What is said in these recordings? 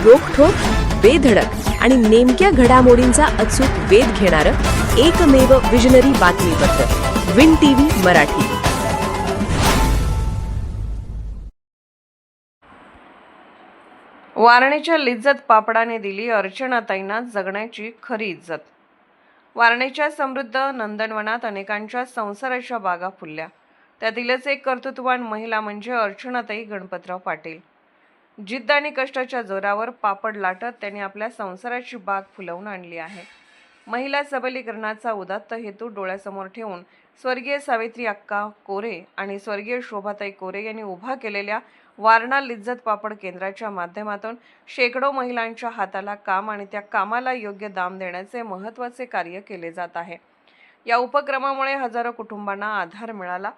रोखठोक, बेधडक आणि नेमक्या घडामोडींचा अचूक वेध घेणारं एकमेव विजनरी बातमीपत्र विन टीव्ही मराठी. वारणेच्या लिज्जत पापडाने दिली अर्चनाताईंना जगण्याची खरी इज्जत. वारणेच्या समृद्ध नंदनवनात अनेकांच्या संसाराच्या बागा फुलल्या. त्यातीलच एक कर्तृत्ववान महिला म्हणजे अर्चनाताई गणपतराव पाटील. जिद्द आणि कष्टाच्या जोरावर पापड लाटत त्यांनी आपल्या संसाराची बाग फुलवून आणली आहे. महिला सबलीकरणाचा उदात्त हेतू डोळ्यासमोर ठेवून स्वर्गीय सावित्री अक्का कोरे आणि स्वर्गीय शोभाताई कोरे यांनी उभा केलेल्या वारणा लिज्जत पापड केंद्राच्या माध्यमातून शेकडो महिलांच्या हाताला काम आणि त्या कामाला योग्य दाम देण्याचे महत्त्वाचे कार्य केले जात आहे. या उपक्रमामुळे हजारो कुटुंबांना आधार मिळाला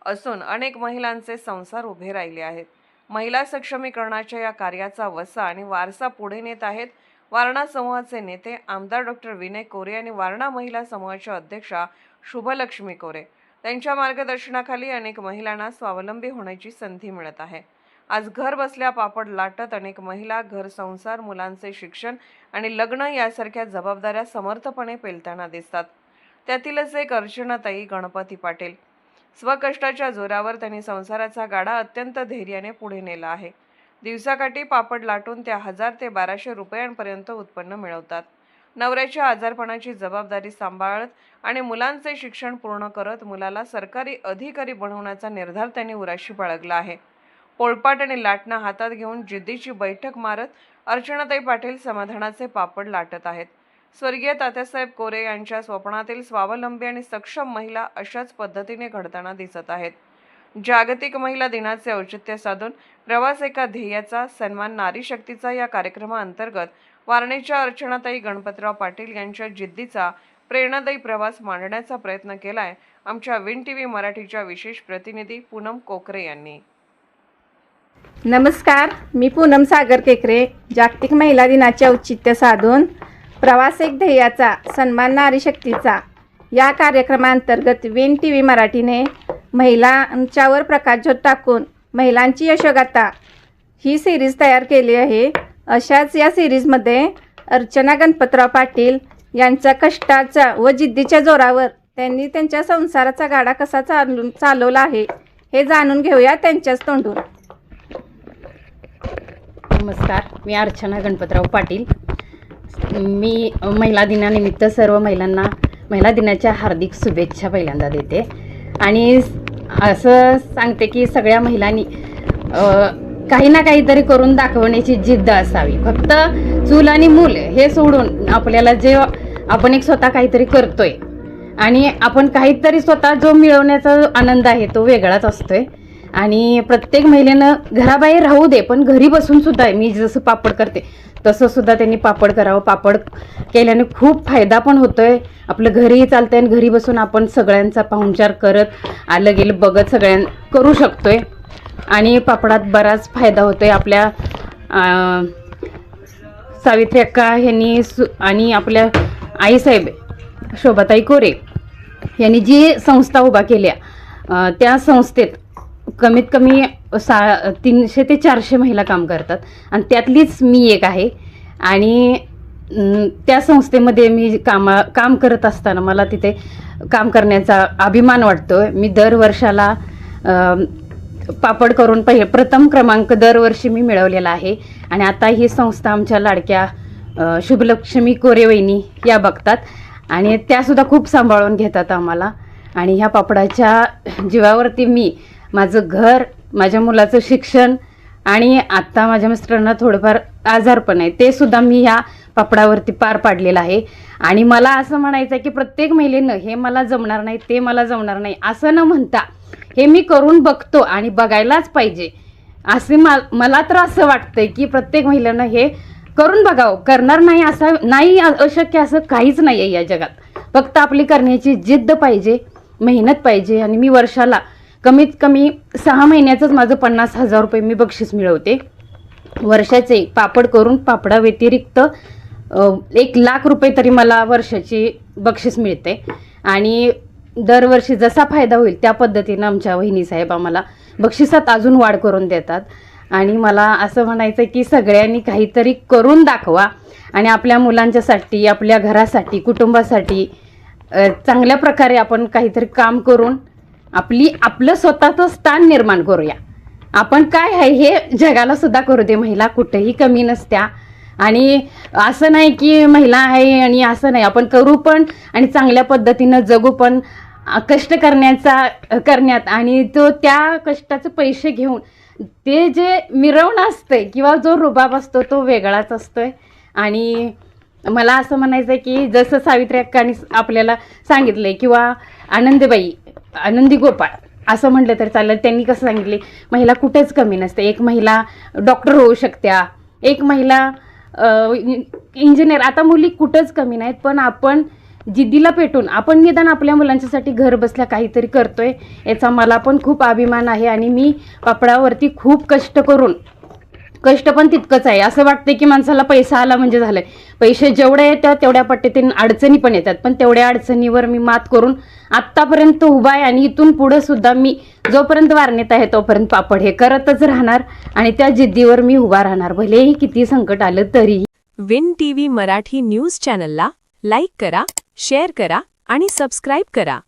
असून अनेक महिलांचे संसार उभे राहिले आहेत. महिला सक्षमीकरणाच्या या कार्याचा वसा आणि वारसा पुढे नेत आहेत वारणा समूहाचे नेते आमदार डॉक्टर विनय कोरे आणि वारणा महिला समूहाच्या अध्यक्षा शुभलक्ष्मी कोरे. त्यांच्या मार्गदर्शनाखाली अनेक महिलांना स्वावलंबी होण्याची संधी मिळत आहे. आज घर बसल्या पापड लाटत अनेक महिला घर संसार, मुलांचे शिक्षण आणि लग्न यासारख्या जबाबदाऱ्या समर्थपणे पेलताना दिसतात. त्यातीलच एक अर्चनाताई गणपती पाटील. स्वकष्टाच्या जोरावर त्यांनी संसाराचा गाडा अत्यंत धैर्याने पुढे नेला आहे. दिवसाकाठी पापड लाटून त्या 1000 ते 1200 रुपयांपर्यंत उत्पन्न मिळवतात. नवऱ्याच्या आजारपणाची जबाबदारी सांभाळत आणि मुलांचे शिक्षण पूर्ण करत मुलाला सरकारी अधिकारी बनवण्याचा निर्धार त्यांनी उराशी बाळगला आहे. पोळपाट आणि लाटणं हातात घेऊन जिद्दीची बैठक मारत अर्चनाताई पाटील समाधानाचे पापड लाटत आहेत. स्वर्गीय तात्यासाहेब कोरे यांच्या स्वप्नातील स्वावलंबी आणि सक्षम महिला अशाच पद्धतीने घडताना दिसत आहेत. जागतिक महिला दिनाचे औचित्य साधून प्रवास एका ध्येयाचा सन्मान नारी शक्तीचा या कार्यक्रमाअंतर्गत वारणेच्या अर्चनाताई गणपतराव पाटील यांच्या जिद्दीचा प्रेरणादायी प्रवास मांडण्याचा प्रयत्न केलाय आमच्या विन टीव्ही मराठीच्या विशेष प्रतिनिधी पूनम कोकरे यांनी. नमस्कार, मी पूनम सागर केकरे. जागतिक महिला दिनाचे औचित्य साधून प्रवास एक ध्येयाचा सन्मान नारी शक्तीचा या कार्यक्रमांतर्गत विन टीव्ही मराठीने महिलांच्यावर प्रकाशझोत टाकून महिलांची यशोगाथा ही सिरीज तयार केली आहे. अशाच या सिरीजमध्ये अर्चना गणपतराव पाटील यांच्या कष्टाच्या व जिद्दीच्या जोरावर त्यांनी त्यांच्या संसाराचा गाडा कसा चालवला आहे हे जाणून घेऊया त्यांच्याच तोंडून. नमस्कार, मी अर्चना गणपतराव पाटील. मी महिला दिनानिमित्त सर्व महिलांना महिला दिनाच्या हार्दिक शुभेच्छा पहिल्यांदा देते आणि असं सांगते की सगळ्या महिलांनी काही ना काहीतरी करून दाखवण्याची जिद्द असावी. फक्त चूल आणि मूल हे सोडून आपल्याला जे आपण एक स्वतः काहीतरी करतोय आणि आपण काहीतरी स्वतः जो मिळवण्याचा आनंद आहे तो वेगळाच असतोय. आणि प्रत्येक महिलेनं घराबाहेर राहू दे पण घरी बसून सुद्धा मी जसं पापड करते तसं सुद्धा त्यांनी पापड करावं. पापड केल्याने खूप फायदा पण होतोय, आपलं घरीही चालतंय आणि घरी बसून आपण सगळ्यांचा पाहुणचार करत आलं गेलं बघत सगळ्यां करू शकतोय आणि पापडात बराच फायदा होतोय. आपल्या सावित्री अक्का यांनी आणि आपल्या आईसाहेब शोभाताई कोरे यांनी जी संस्था उभा केल्या त्या संस्थेत कमीत कमी 300 ते 400 महिला काम करतात आणि त्यातलीच मी एक आहे. आणि त्या संस्थेमध्ये मी काम करत असताना मला तिथे काम करण्याचा अभिमान वाटतो. मी दरवर्षाला पापड करून प्रथम क्रमांक दरवर्षी मी मिळवलेला आहे. आणि आता ही संस्था आमच्या लाडक्या शुभलक्ष्मी कोरे वहिनी या बघतात आणि त्यासुद्धा खूप सांभाळून घेतात आम्हाला. आणि ह्या पापडाच्या जीवावरती मी माझं घर, माझ्या मुलाचं शिक्षण आणि आत्ता माझ्या मिस्टरांना थोडंफार आजारपण आहे ते सुद्धा मी ह्या पापडावरती पार पाडलेलं आहे. आणि मला असं म्हणायचं आहे की प्रत्येक महिलेनं हे मला जमणार नाही ते मला जमणार नाही असं न म्हणता हे मी करून बघतो आणि बघायलाच पाहिजे असे मला तर असं वाटतंय की प्रत्येक महिलेनं हे करून बघावं. करणार नाही असं नाही, अशक्य असं काहीच नाही आहे या जगात. फक्त आपली करण्याची जिद्द पाहिजे, मेहनत पाहिजे. आणि मी वर्षाला कमीत कमी 6 महिन्याचंच माझं 50,000 रुपये मी बक्षीस मिळवते. वर्षाचे पापड करून पापडा व्यतिरिक्त 1,00,000 रुपये तरी मला वर्षाची बक्षीस मिळते. आणि दरवर्षी जसा फायदा होईल त्या पद्धतीनं आमच्या वहिनी साहेब आम्हाला बक्षिसात अजून वाढ करून देतात. आणि मला असं म्हणायचं की सगळ्यांनी काहीतरी करून दाखवा आणि आपल्या मुलांच्यासाठी, आपल्या घरासाठी, कुटुंबासाठी चांगल्या प्रकारे आपण काहीतरी काम करून आपलं स्वतःचं स्थान निर्माण करूया. आपण काय आहे हे जगाला सुद्धा करू दे. महिला कुठेही कमी नसत्या आणि असं नाही की महिला आहे आणि असं नाही, आपण करू पण आणि चांगल्या पद्धतीनं जगू पण. कष्ट करण्यात आणि त्या कष्टाचे पैसे घेऊन ते जे मिरवणं असतंय किंवा जो रुबाब असतो तो वेगळाच असतोय. आणि मला असं म्हणायचं आहे की जसं सावित्री अक्कांनी आपल्याला सांगितलंय किंवा आनंदी गोपाळ असं म्हटलं तर चालेल, त्यांनी कसं सांगितले महिला कुठेच कमी नसते. एक महिला डॉक्टर होऊ शकत्या, एक महिला इंजिनियर. आता मुली कुठंच कमी नाहीत, पण आपण जिद्दीला पेटून आपण निदान आपल्या मुलांच्यासाठी घर बसल्या काहीतरी करतोय याचा मला पण खूप अभिमान आहे. आणि मी पापडावरती खूप कष्ट पण तितकंच आहे. असं वाटतं की माणसाला पैसा आला म्हणजे झालं. पैसे जेवढे येतात तेवढ्या पट्टीतून अडचणी पण येतात, पण तेवढ्या अडचणीवर मी मात करून आत्तापर्यंत उभा आहे आणि इथून पुढं सुद्धा मी जोपर्यंत वारणेत आहे तोपर्यंत पापड हे करतच राहणार आणि त्या जिद्दीवर मी उभा राहणार, भलेही किती संकट आलं तरीही. विन टीव्ही मराठी न्यूज चॅनलला लाईक करा, शेअर करा आणि सबस्क्राईब करा.